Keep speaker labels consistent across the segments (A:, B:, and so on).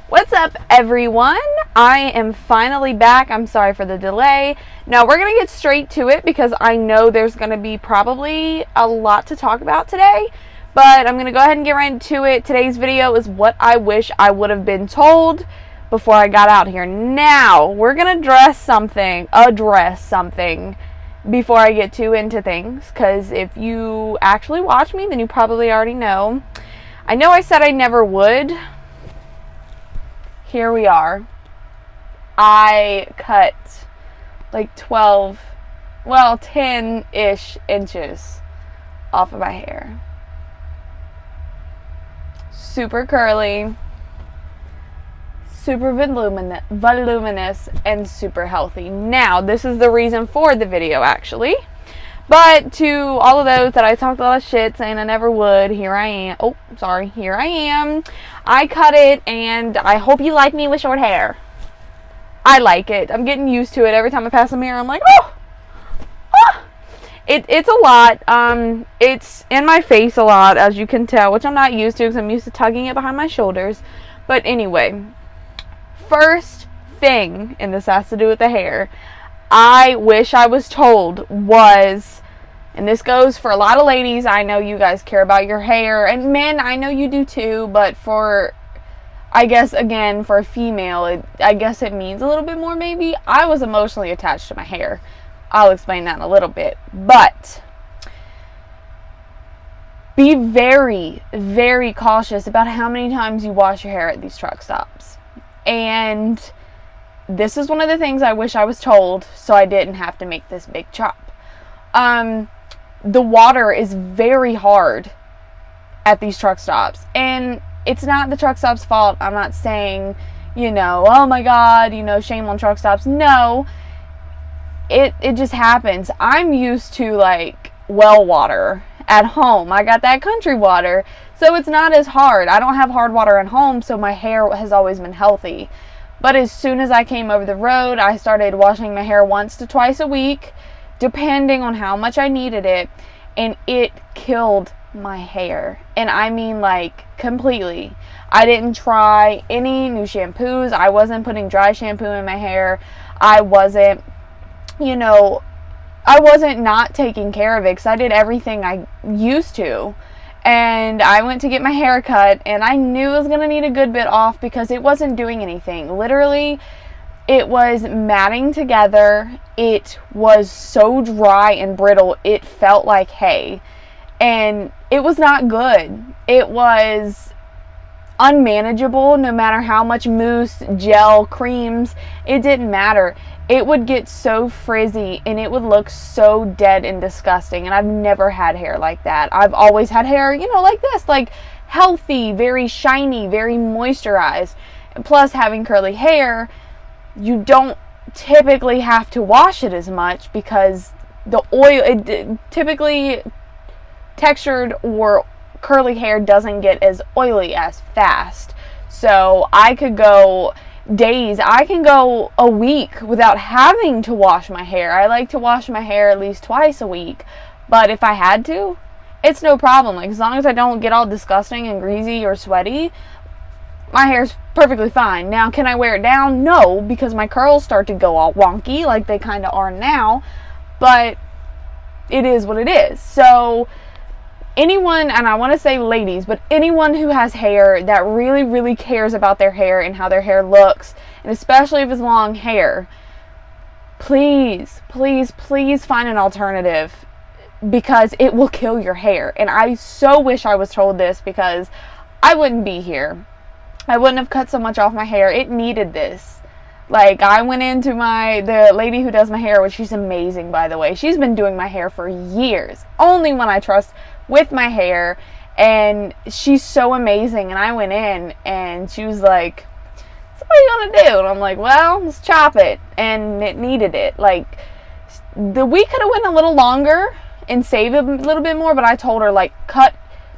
A: What's up, everyone? I am finally back. I'm sorry for the delay. Now, we're going to get straight to it because I know there's going to be probably a lot to talk about today. But I'm going to go ahead and get right into it. Today's video is what I wish I would have been told before I got out here. Now, we're going to address something before I get too into things. Because if you actually watch me, then you probably already know. I know I said I never would. Here we are. I cut like 10-ish inches off of my hair. Super curly, super voluminous, and super healthy. Now, this is the reason for the video, actually. But to all of those that I talked a lot of shit saying I never would, here I am. Oh, sorry. Here I am. I cut it, and I hope you like me with short hair. I like it. I'm getting used to it. Every time I pass a mirror, I'm like, oh! Ah! It's a lot. It's in my face a lot, as you can tell, which I'm not used to because I'm used to tugging it behind my shoulders. But anyway, first thing, and this has to do with the hair, I wish I was told was, and this goes for a lot of ladies, I know you guys care about your hair, and men, I know you do too, but for, I guess, again, for a female, I guess it means a little bit more maybe. I was emotionally attached to my hair. I'll explain that in a little bit, but be very, very cautious about how many times you wash your hair at these truck stops. And this is one of the things I wish I was told so I didn't have to make this big chop. The water is very hard at these truck stops. And it's not the truck stop's fault. I'm not saying, oh my God, shame on truck stops. No, it just happens. I'm used to like well water at home. I got that country water. So it's not as hard. I don't have hard water at home, so my hair has always been healthy. But as soon as I came over the road, I started washing my hair once to twice a week, depending on how much I needed it, and it killed my hair. And I mean, like, completely. I didn't try any new shampoos. I wasn't putting dry shampoo in my hair. I wasn't, not taking care of it because I did everything I used to. And I went to get my hair cut, and I knew it was going to need a good bit off because it wasn't doing anything. Literally, it was matting together. It was so dry and brittle, it felt like hay. And it was not good. It was unmanageable no matter how much mousse, gel, creams. It didn't matter. It would get so frizzy and it would look so dead and disgusting. And I've never had hair like that. I've always had hair, like this, like healthy, very shiny, very moisturized. And plus, having curly hair, you don't typically have to wash it as much because the oil, typically textured or curly hair doesn't get as oily as fast. So I could go days, I can go a week without having to wash my hair. I like to wash my hair at least twice a week, but if I had to, it's no problem. Like, as long as I don't get all disgusting and greasy or sweaty, my hair's perfectly fine. Now, can I wear it down? No, because my curls start to go all wonky like they kind of are now, but it is what it is. So anyone, and I want to say ladies, but anyone who has hair that really, really cares about their hair and how their hair looks, and especially if it's long hair, please, please, please find an alternative because it will kill your hair. And I so wish I was told this because I wouldn't be here. I wouldn't have cut so much off my hair. It needed this. Like, I went into the lady who does my hair, which she's amazing, by the way. She's been doing my hair for years. Only one I trust with my hair, and she's so amazing. And I went in and she was like, so what are you gonna do? And I'm like, well, let's chop it. And it needed it. Like, we could have went a little longer and saved a little bit more, but I told her, like,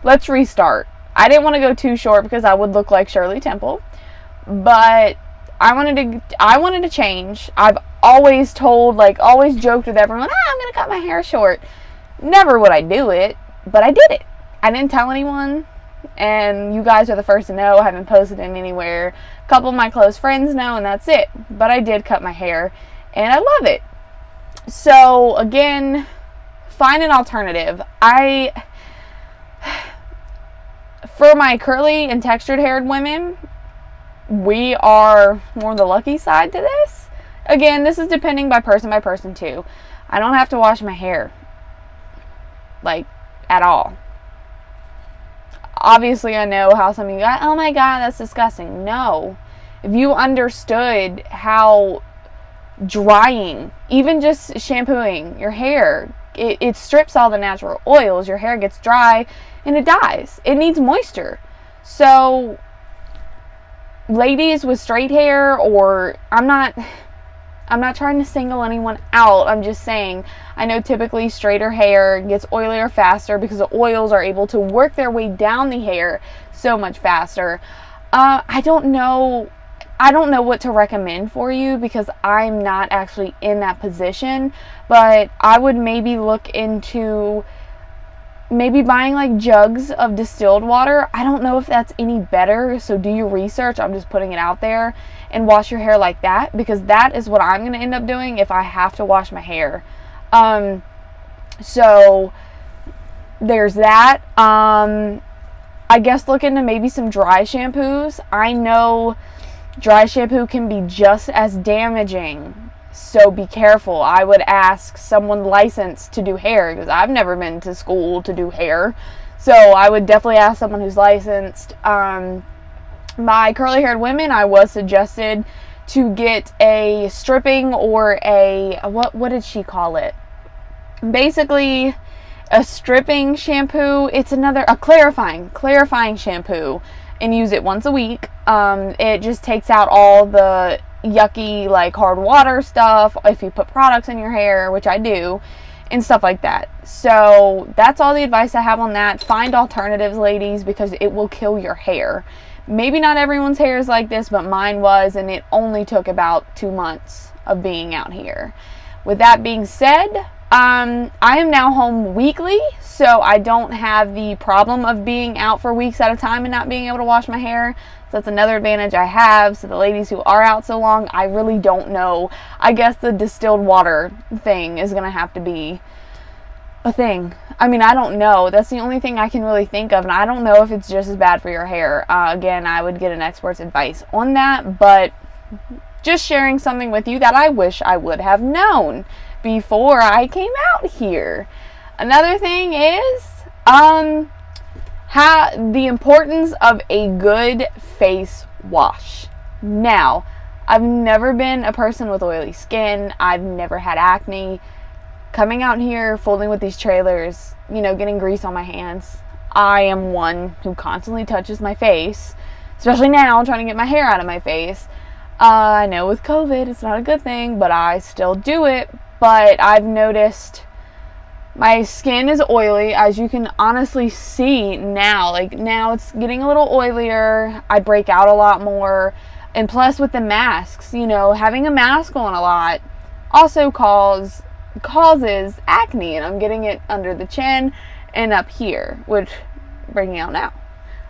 A: let's restart. I didn't want to go too short because I would look like Shirley Temple, but I wanted to change. I've always always joked with everyone, I'm gonna cut my hair short. Never would I do it, but I did it. I didn't tell anyone. and you guys are the first to know. I haven't posted it anywhere. A couple of my close friends know, and that's it. But I did cut my hair, and I love it. So again, find an alternative. For my curly and textured haired women, we are more on the lucky side to this. Again, this is depending by person too. I don't have to wash my hair, like, at all. Obviously, I know how some of you guys, oh my god, that's disgusting. No. If you understood how drying, even just shampooing your hair, it strips all the natural oils, your hair gets dry, and it dies. It needs moisture. So, ladies with straight hair, or I'm not trying to single anyone out. I'm just saying, I know typically straighter hair gets oilier faster because the oils are able to work their way down the hair so much faster. I don't know what to recommend for you because I'm not actually in that position, but I would maybe look into maybe buying like jugs of distilled water. I don't know if that's any better, so do your research. I'm just putting it out there, and wash your hair like that, because that is what I'm going to end up doing if I have to wash my hair. So there's that. I guess look into maybe some dry shampoos. I know dry shampoo can be just as damaging, so be careful. I would ask someone licensed to do hair, because I've never been to school to do hair, so I would definitely ask someone who's licensed. My curly haired women, I was suggested to get a stripping or a, what did she call it? Basically a stripping shampoo. It's a clarifying shampoo, and use it once a week. It just takes out all the yucky, like, hard water stuff if you put products in your hair, which I do, and stuff like that. So that's all the advice I have on that. Find alternatives, ladies, because it will kill your hair. Maybe not everyone's hair is like this, but mine was, and it only took about 2 months of being out here. With that being said, I am now home weekly, so I don't have the problem of being out for weeks at a time and not being able to wash my hair. So that's another advantage I have. So the ladies who are out so long, I really don't know. I guess the distilled water thing is going to have to be a thing. I mean, I don't know. That's the only thing I can really think of, and I don't know if it's just as bad for your hair. Again, I would get an expert's advice on that, but just sharing something with you that I wish I would have known before I came out here. Another thing is the importance of a good face wash. Now, I've never been a person with oily skin. I've never had acne. Coming out here, folding with these trailers, getting grease on my hands, I am one who constantly touches my face, especially now, trying to get my hair out of my face. I know with COVID, it's not a good thing, but I still do it. But I've noticed my skin is oily, as you can honestly see now. Like, now it's getting a little oilier. I break out a lot more. And plus with the masks, having a mask on a lot also causes acne, and I'm getting it under the chin and up here, which breaking out now.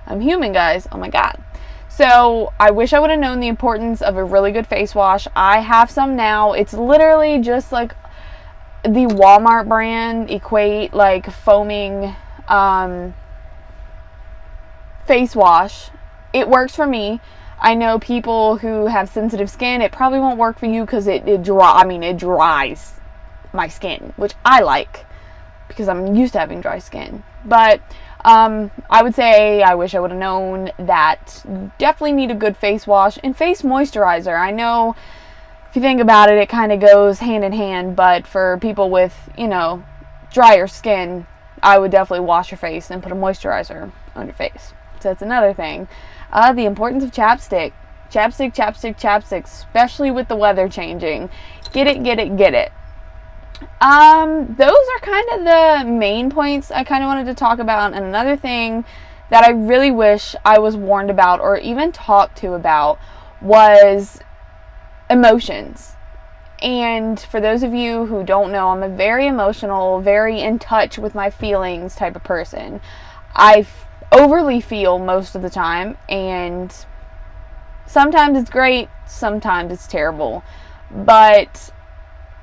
A: I'm human, guys. Oh my god. So I wish I would have known the importance of a really good face wash. I have some now. It's literally just like the Walmart brand Equate, like, foaming face wash. It works for me. I know people who have sensitive skin, it probably won't work for you because it dries my skin, which I like because I'm used to having dry skin. But I would say I wish I would have known that you definitely need a good face wash and face moisturizer. I know if you think about it, it kind of goes hand in hand, but for people with, drier skin, I would definitely wash your face and put a moisturizer on your face. So that's another thing. The importance of chapstick. Chapstick, especially with the weather changing. Get it. Those are kind of the main points I kind of wanted to talk about. And another thing that I really wish I was warned about or even talked to about was emotions. And for those of you who don't know, I'm a very emotional, very in touch with my feelings type of person. overly feel most of the time, and sometimes it's great, sometimes it's terrible. But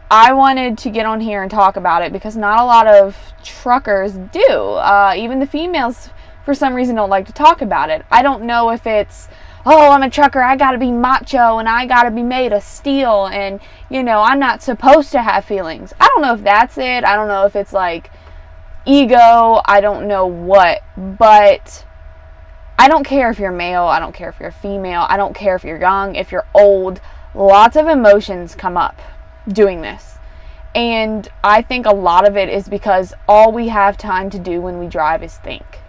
A: I wanted to get on here and talk about it because not a lot of truckers do. Even the females, for some reason, don't like to talk about it. I don't know if it's, oh, I'm a trucker, I gotta be macho, and I gotta be made of steel, and, I'm not supposed to have feelings. I don't know if that's it. I don't know if it's like ego. I don't know what. But I don't care if you're male. I don't care if you're female. I don't care if you're young, if you're old. Lots of emotions come up doing this. And I think a lot of it is because all we have time to do when we drive is think.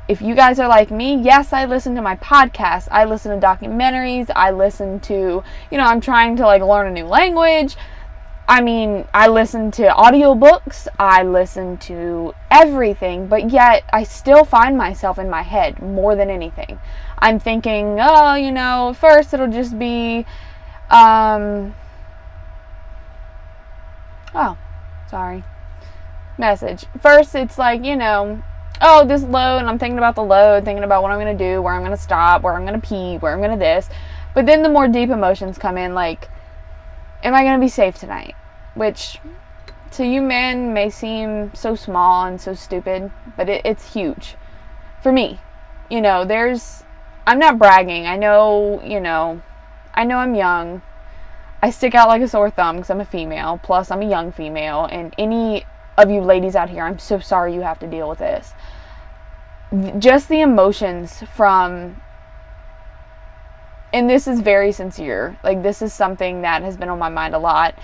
A: If you guys are like me, yes, I listen to my podcasts, I listen to documentaries, I listen to, I'm trying to learn a new language. I listen to audiobooks, I listen to everything, but yet I still find myself in my head more than anything. I'm thinking, first it'll just be, message. First it's like, this load, and I'm thinking about the load, thinking about what I'm going to do, where I'm going to stop, where I'm going to pee, where I'm going to this. But then the more deep emotions come in, like, am I going to be safe tonight? Which, to you men, may seem so small and so stupid, but it's huge. For me. I'm not bragging. I know I'm young. I stick out like a sore thumb because I'm a female, plus I'm a young female, and any of you ladies out here, I'm so sorry you have to deal with this. Just the emotions from, and this is very sincere, this is something that has been on my mind a lot,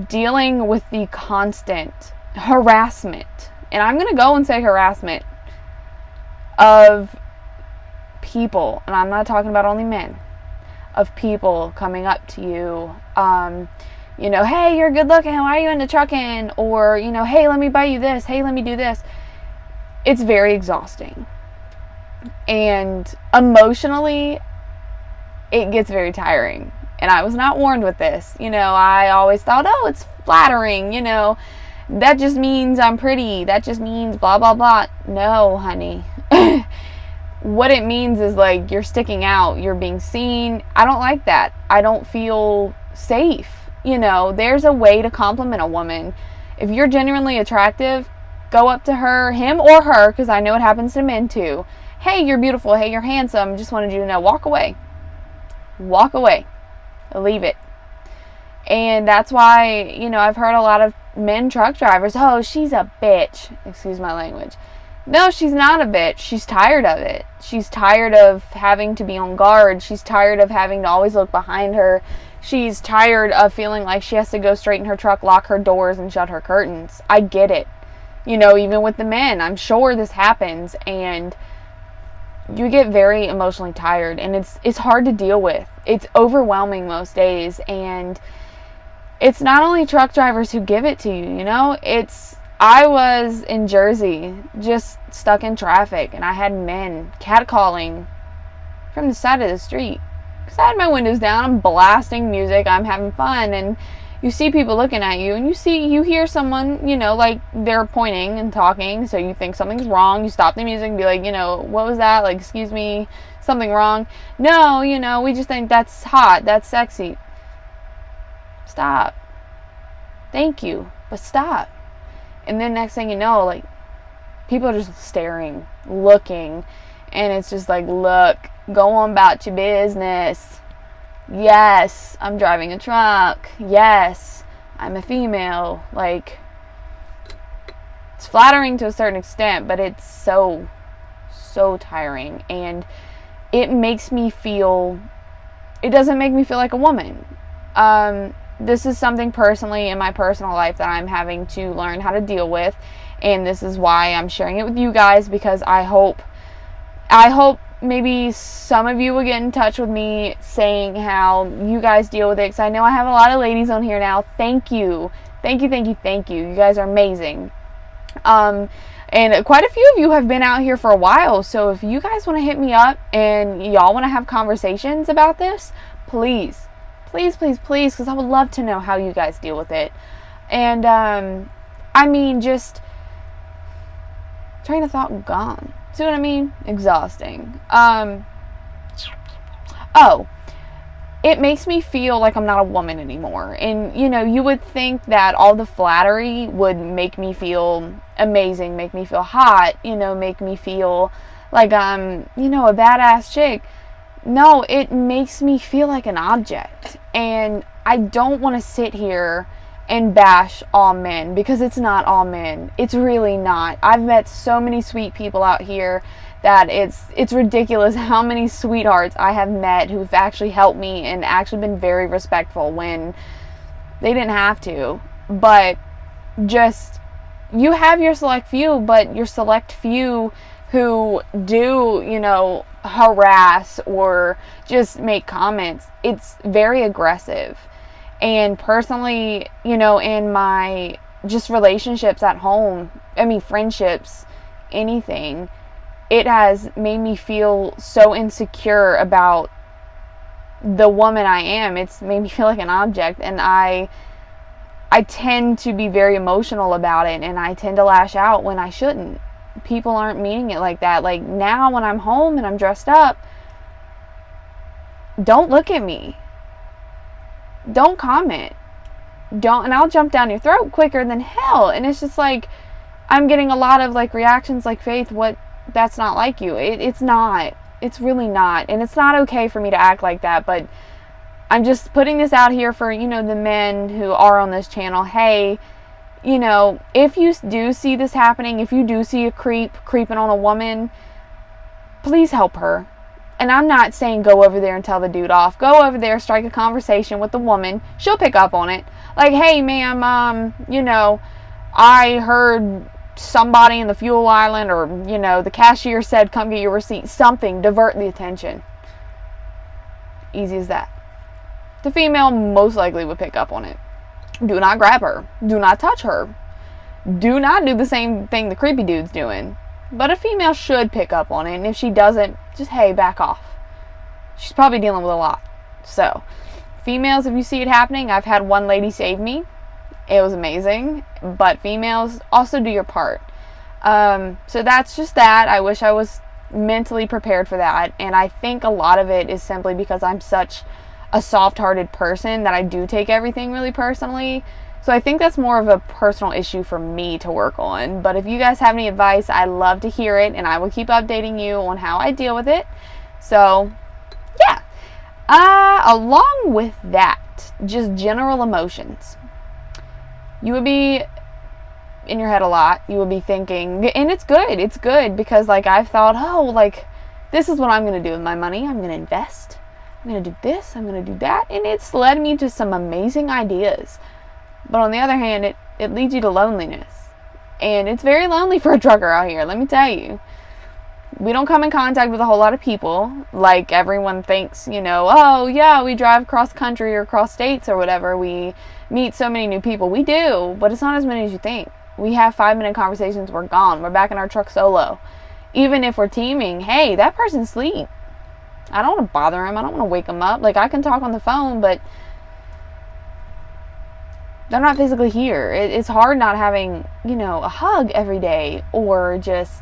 A: dealing with the constant harassment, and I'm going to go and say harassment, of people, and I'm not talking about only men, of people coming up to you, hey, you're good looking, why are you into trucking? Or, hey, let me buy you this, hey, let me do this. It's very exhausting. And emotionally, it gets very tiring. And I was not warned with this. I always thought, oh, it's flattering, that just means I'm pretty, that just means blah, blah, blah. No, honey. What it means is, you're sticking out, you're being seen. I don't like that. I don't feel safe. There's a way to compliment a woman. If you're genuinely attractive, go up to her, him or her, because I know it happens to men too. Hey, you're beautiful. Hey, you're handsome. Just wanted you to know. Walk away. Walk away. Leave it. And that's why, I've heard a lot of men truck drivers, oh, she's a bitch. Excuse my language. No, she's not a bitch. She's tired of it. She's tired of having to be on guard. She's tired of having to always look behind her. She's tired of feeling like she has to go straight in her truck, lock her doors, and shut her curtains. I get it. Even with the men, I'm sure this happens, and you get very emotionally tired, and it's hard to deal with. It's overwhelming most days, and it's not only truck drivers who give it to you, I was in Jersey, just stuck in traffic, and I had men catcalling from the side of the street. Because I had my windows down, I'm blasting music, I'm having fun, and you see people looking at you, and you hear someone, they're pointing and talking, so you think something's wrong, you stop the music and be like, what was that? Excuse me, something wrong? No, we just think that's hot, that's sexy. Stop. Thank you, but stop. And then next thing you know, people are just staring, looking, and it's just look, go on about your business. Yes, I'm driving a truck. Yes, I'm a female. It's flattering to a certain extent, but it's so tiring, and it doesn't make me feel like a woman. This is something personally in my personal life that I'm having to learn how to deal with, and this is why I'm sharing it with you guys, because I hope maybe some of you will get in touch with me saying how you guys deal with it, because I know I have a lot of ladies on here now. Thank you. You guys are amazing. And quite a few of you have been out here for a while, so if you guys want to hit me up and y'all want to have conversations about this, please, because I would love to know how you guys deal with it. And, just train of thought gone. See what I mean? Exhausting. Oh, it makes me feel like I'm not a woman anymore. And, you know, you would think that all the flattery would make me feel amazing, make me feel hot, you know, make me feel like I'm, you know, a badass chick. No, it makes me feel like an object. And I don't want to sit here and bash all men, because it's not all men. It's really not. I've met so many sweet people out here that it's ridiculous how many sweethearts I have met who've actually helped me and actually been very respectful when they didn't have to. But just, you have your select few, but your select few who do, you know, harass or just make comments, it's very aggressive. And personally, you know, in my just relationships at home, I mean, friendships, anything, it has made me feel so insecure about the woman I am. It's made me feel like an object, and I tend to be very emotional about it, and I tend to lash out when I shouldn't. People aren't meaning it like that. Like, now when I'm home and I'm dressed up, don't look at me. Don't comment. Don't, and I'll jump down your throat quicker than hell. And it's just like, I'm getting a lot of like reactions like, Faith, what, that's not like you. It's not. It's really not. And it's not okay for me to act like that, but I'm just putting this out here for, you know, the men who are on this channel. Hey, you know, if you do see this happening, if you do see a creep creeping on a woman, please help her. And I'm not saying go over there and tell the dude off. Go over there, strike a conversation with the woman. She'll pick up on it. Like, hey, ma'am, you know, I heard somebody in the fuel island, or, you know, the cashier said, come get your receipt. Something. Divert the attention. Easy as that. The female most likely would pick up on it. Do not grab her. Do not touch her. Do not do the same thing the creepy dude's doing. But a female should pick up on it, and if she doesn't, just, hey, back off. She's probably dealing with a lot. So, females, if you see it happening, I've had one lady save me. It was amazing. But females, also do your part. So that's just that. I wish I was mentally prepared for that, and I think a lot of it is simply because I'm such a soft-hearted person that I do take everything really personally. So I think that's more of a personal issue for me to work on. But if you guys have any advice, I'd love to hear it, and I will keep updating you on how I deal with it. So, yeah. Along with that, just general emotions. You would be in your head a lot. You would be thinking, and it's good. It's good because, like, I've thought, oh, like, this is what I'm going to do with my money. I'm going to invest. I'm going to do this. I'm going to do that. And it's led me to some amazing ideas. But on the other hand, it leads you to loneliness. And it's very lonely for a trucker out here, let me tell you. We don't come in contact with a whole lot of people. Like everyone thinks, you know, oh yeah, we drive cross country or cross states or whatever. We meet so many new people. We do, but it's not as many as you think. We have 5-minute conversations, we're gone. We're back in our truck solo. Even if we're teaming, hey, that person's asleep. I don't want to bother him. I don't want to wake him up. Like, I can talk on the phone, but they're not physically here. It's hard not having, you know, a hug every day, or just,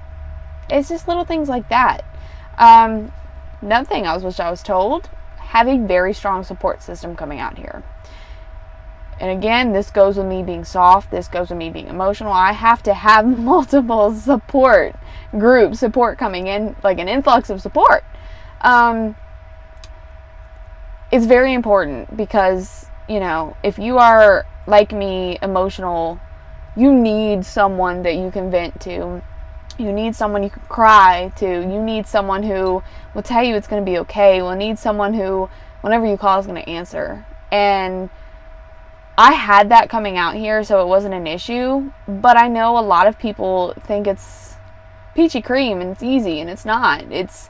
A: it's just little things like that. Another thing I was told, have a very strong support system coming out here. And again, this goes with me being soft. This goes with me being emotional. I have to have multiple support groups, support coming in, like an influx of support. It's very important because, you know, if you are like me, emotional, you need someone that you can vent to. You need someone you can cry to. You need someone who will tell you it's going to be okay. You will need someone who, whenever you call, is going to answer. And I had that coming out here, so it wasn't an issue. But I know a lot of people think it's peachy cream and it's easy, and it's not. It's,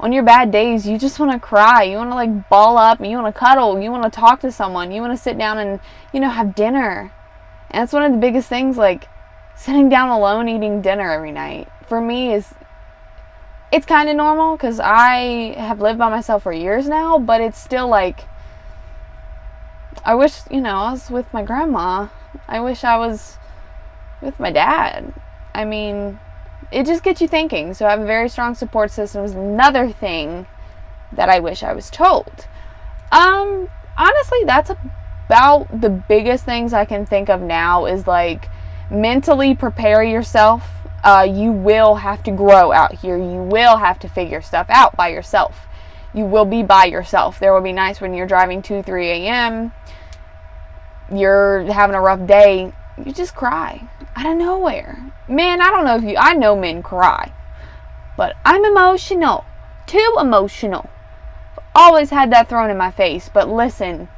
A: on your bad days, you just want to cry. You want to, like, ball up, and you want to cuddle. You want to talk to someone. You want to sit down and, you know, have dinner. And that's one of the biggest things, like, sitting down alone eating dinner every night. For me, it's kind of normal because I have lived by myself for years now, but it's still, like, I wish, you know, I was with my grandma. I wish I was with my dad. I mean, it just gets you thinking. So I have a very strong support system is another thing that I wish I was told. Honestly, that's about the biggest things I can think of now is like mentally prepare yourself. You will have to grow out here. You will have to figure stuff out by yourself. You will be by yourself. There will be nights when you're driving 2, 3 a.m. You're having a rough day. You just cry out of nowhere. Man, I don't know if you, I know men cry, but I'm emotional. Too emotional. Always had that thrown in my face. But listen,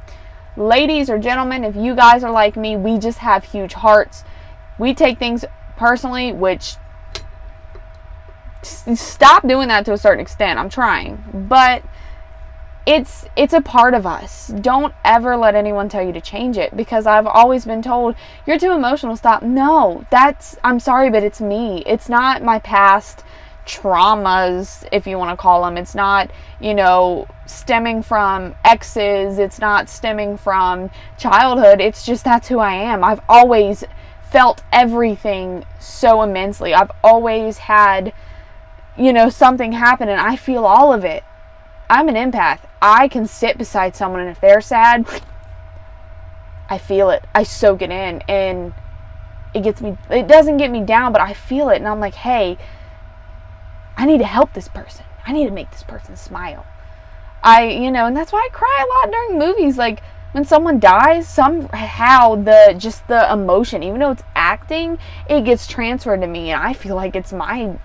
A: ladies or gentlemen, if you guys are like me, we just have huge hearts. We take things personally, which stop doing that to a certain extent. I'm trying, but it's a part of us. Don't ever let anyone tell you to change it, because I've always been told you're too emotional, stop. No, I'm sorry, but it's me. It's not my past traumas, if you want to call them. It's not, stemming from exes. It's not stemming from childhood. It's just that's who I am. I've always felt everything so immensely. I've always had, something happen and I feel all of it. I'm an empath. I can sit beside someone and if they're sad, I feel it. I soak it in, and it doesn't get me down, but I feel it, and I'm like, hey, I need to help this person. I need to make this person smile. And that's why I cry a lot during movies. Like, when someone dies, somehow the emotion, even though it's acting, it gets transferred to me, and I feel like it's my,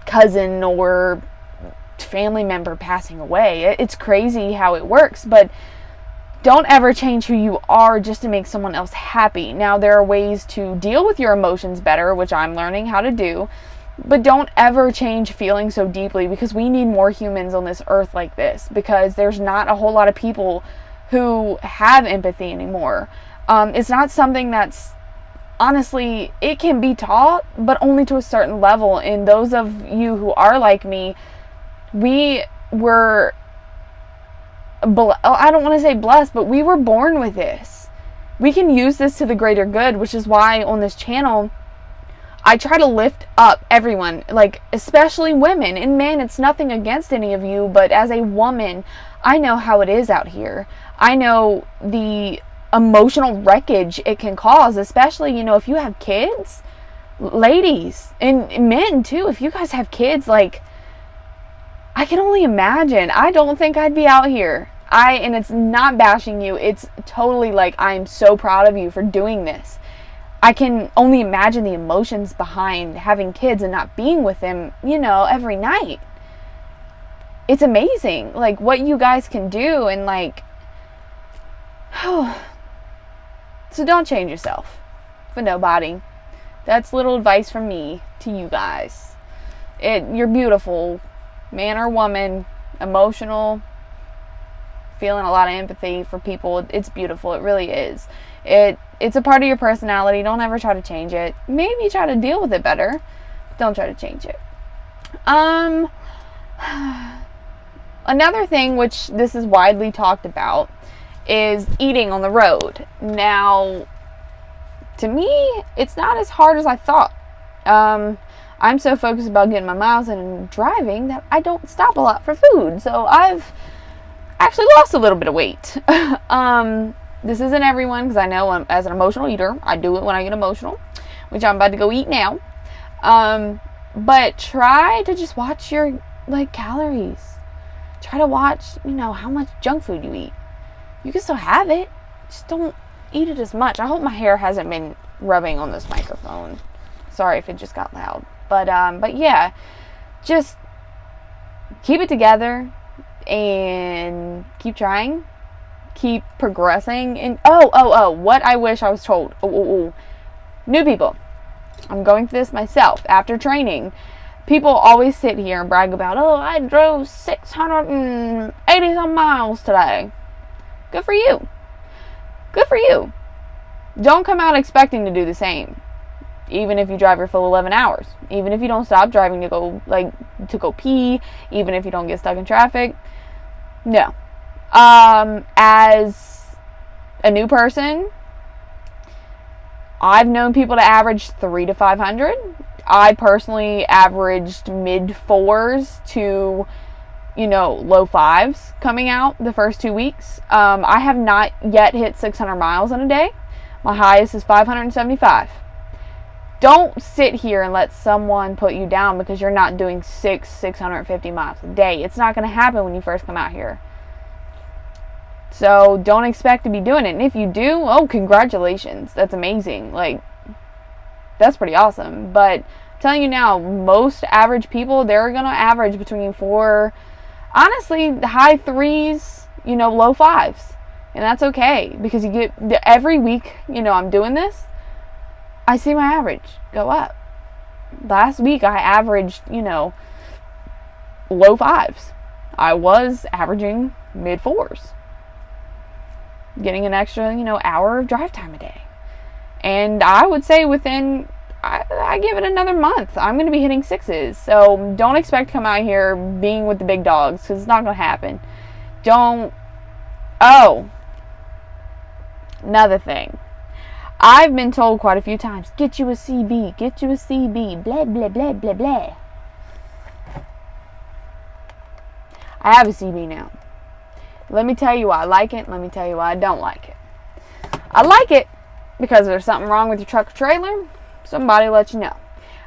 A: cousin or family member passing away. It's crazy how it works, but don't ever change who you are just to make someone else happy. Now, there are ways to deal with your emotions better, which I'm learning how to do, but don't ever change feeling so deeply, because we need more humans on this earth like this, because there's not a whole lot of people who have empathy anymore. It's not something that's, honestly, it can be taught, but only to a certain level. And those of you who are like me, we were, I don't want to say blessed, but we were born with this. We can use this to the greater good, which is why on this channel, I try to lift up everyone, like, especially women. And man, it's nothing against any of you, but as a woman, I know how it is out here. I know the emotional wreckage it can cause, especially, if you have kids, ladies, and men too. If you guys have kids, like, I can only imagine. I don't think I'd be out here. And it's not bashing you. It's totally like, I'm so proud of you for doing this. I can only imagine the emotions behind having kids and not being with them, every night. It's amazing, like, what you guys can do, and like, so don't change yourself for nobody. That's little advice from me to you guys. You're beautiful, man or woman, emotional, feeling a lot of empathy for people. It's beautiful. It really is. It's a part of your personality. Don't ever try to change it. Maybe try to deal with it better. Don't try to change it. Another thing, which this is widely talked about, is eating on the road. Now, to me, it's not as hard as I thought. I'm so focused about getting my miles in and driving that I don't stop a lot for food. So I've actually lost a little bit of weight. This isn't everyone, because I know as an emotional eater, I do it when I get emotional, which I'm about to go eat now. But try to just watch your, calories. Try to watch, how much junk food you eat. You can still have it, just don't eat it as much. I hope my hair hasn't been rubbing on this microphone. Sorry if it just got loud. But yeah, just keep it together and keep trying, keep progressing. And what I wish I was told. New people. I'm going through this myself after training. People always sit here and brag about, I drove 680 some miles today. Good for you. Good for you. Don't come out expecting to do the same. Even if you drive your full 11 hours. Even if you don't stop driving to go pee. Even if you don't get stuck in traffic. No. As a new person, I've known people to average 300 to 500. I personally averaged mid 4s to, low 5s coming out the first 2 weeks. I have not yet hit 600 miles in a day. My highest is 575. Don't sit here and let someone put you down because you're not doing 650 miles a day. It's not going to happen when you first come out here. So don't expect to be doing it. And if you do, oh, congratulations. That's amazing. Like, that's pretty awesome. But I'm telling you now, most average people, they're going to average between 4, honestly, high 3s, low 5s. And that's okay because you get, every week, I'm doing this, I see my average go up. Last week I averaged, low 5s. I was averaging mid 4s. Getting an extra, hour of drive time a day. And I would say within, I give it another month, I'm going to be hitting 6s. So don't expect to come out here being with the big dogs because it's not going to happen. Another thing. I've been told quite a few times, get you a CB, blah, blah, blah, blah, blah. I have a CB now. Let me tell you why I like it. Let me tell you why I don't like it. I like it because there's something wrong with your truck or trailer, somebody let you know.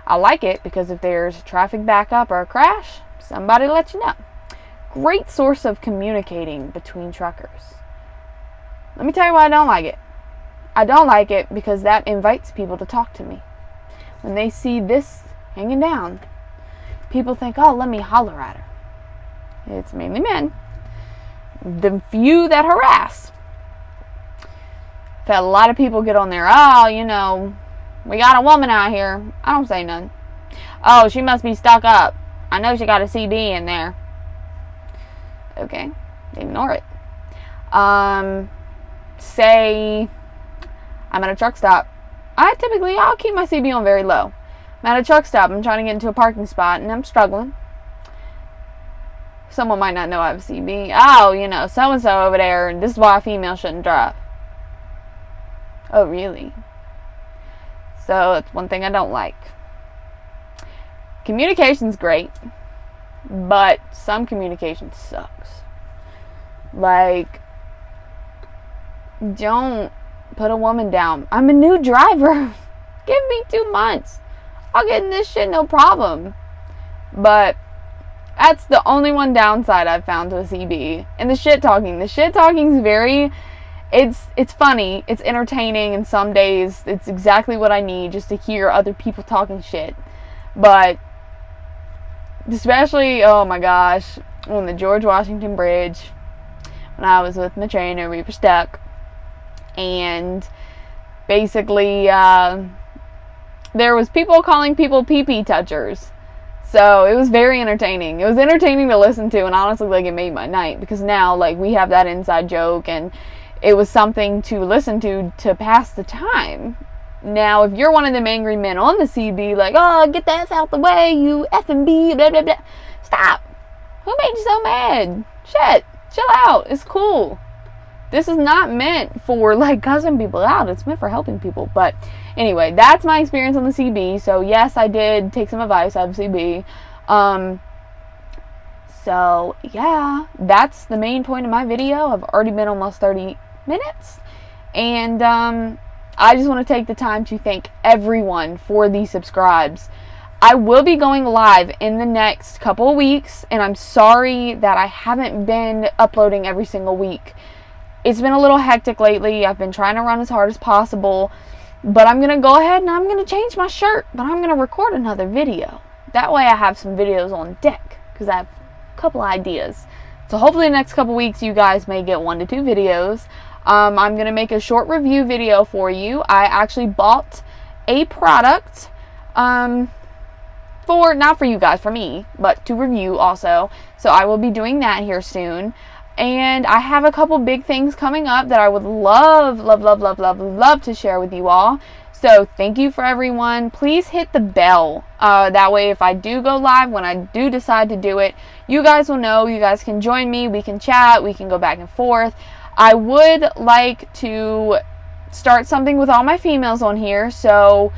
A: I like it because if there's a traffic backup or a crash, somebody let you know. Great source of communicating between truckers. Let me tell you why I don't like it. I don't like it because that invites people to talk to me. When they see this hanging down, people think, oh, let me holler at her. It's mainly men. The few that harass. I've had a lot of people get on there, oh, we got a woman out here. I don't say none. Oh, she must be stuck up. I know she got a CB in there. Okay, ignore it. Say I'm at a truck stop. I'll keep my CB on very low. I'm at a truck stop. I'm trying to get into a parking spot and I'm struggling. Someone might not know I have a CB. Oh, so-and-so over there, and this is why a female shouldn't drive. Oh, really? So that's one thing I don't like. Communication's great, but some communication sucks. Like, don't put a woman down. I'm a new driver. Give me 2 months. I'll get in this shit no problem. But that's the only one downside I've found to a CB. And the shit talking. The shit talking is very, it's funny. It's entertaining. And some days it's exactly what I need just to hear other people talking shit. But especially, oh my gosh, on the George Washington Bridge, when I was with my trainer, we were stuck. And basically, there was people calling people pee-pee touchers. So it was very entertaining. It was entertaining to listen to, and honestly, like, it made my night. Because now, like, we have that inside joke, and it was something to listen to pass the time. Now, if you're one of them angry men on the CB, like, oh, get the F out the way, you effing B, blah, blah, blah. Stop. Who made you so mad? Shit. Chill out. It's cool. This is not meant for, like, cussing people out. It's meant for helping people. But anyway, that's my experience on the CB. So, yes, I did take some advice out of CB. So, yeah, that's the main point of my video. I've already been almost 30 minutes. And I just want to take the time to thank everyone for the subscribes. I will be going live in the next couple of weeks. And I'm sorry that I haven't been uploading every single week. It's been a little hectic lately. I've been trying to run as hard as possible. But I'm going to go ahead and I'm going to change my shirt. But I'm going to record another video. That way I have some videos on deck. Because I have a couple ideas. So hopefully the next couple weeks you guys may get 1 to 2 videos. I'm going to make a short review video for you. I actually bought a product. Not for you guys, for me. But to review also. So I will be doing that here soon. And I have a couple big things coming up that I would love to share with you all. So thank you for everyone. Please hit the bell. That way if I do go live, when I do decide to do it, you guys will know. You guys can join me. We can chat. We can go back and forth. I would like to start something with all my females on here. So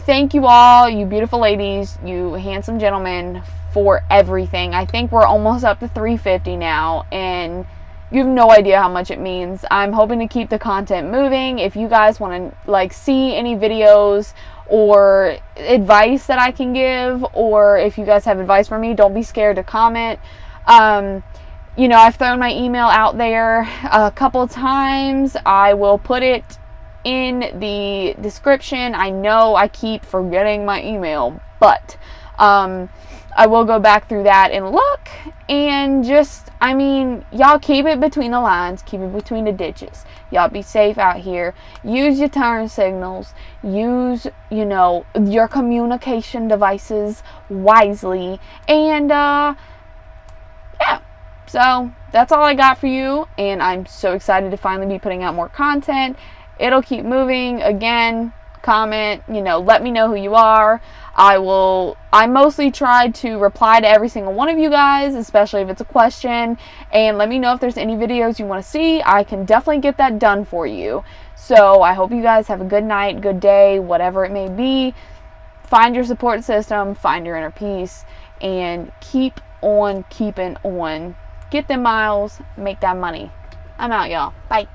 A: thank you all, you beautiful ladies, you handsome gentlemen, for everything. I think we're almost up to 350 now, and you have no idea how much it means. I'm hoping to keep the content moving. If you guys want to like see any videos or advice that I can give, or if you guys have advice for me, don't be scared to comment. You know, I've thrown my email out there a couple times. I will put it in the description. I know I keep forgetting my email, but I will go back through that and look, and just, I mean, y'all keep it between the lines, keep it between the ditches. Y'all be safe out here. Use your turn signals. Use, you know, your communication devices wisely. And, yeah. So, that's all I got for you, and I'm so excited to finally be putting out more content. It'll keep moving. Again, comment, you know, let me know who you are. I mostly try to reply to every single one of you guys, especially if it's a question, and let me know if there's any videos you want to see. I can definitely get that done for you. So I hope you guys have a good night, good day, whatever it may be. Find your support system, find your inner peace, and keep on keeping on. Get them miles, make that money. I'm out, y'all. Bye.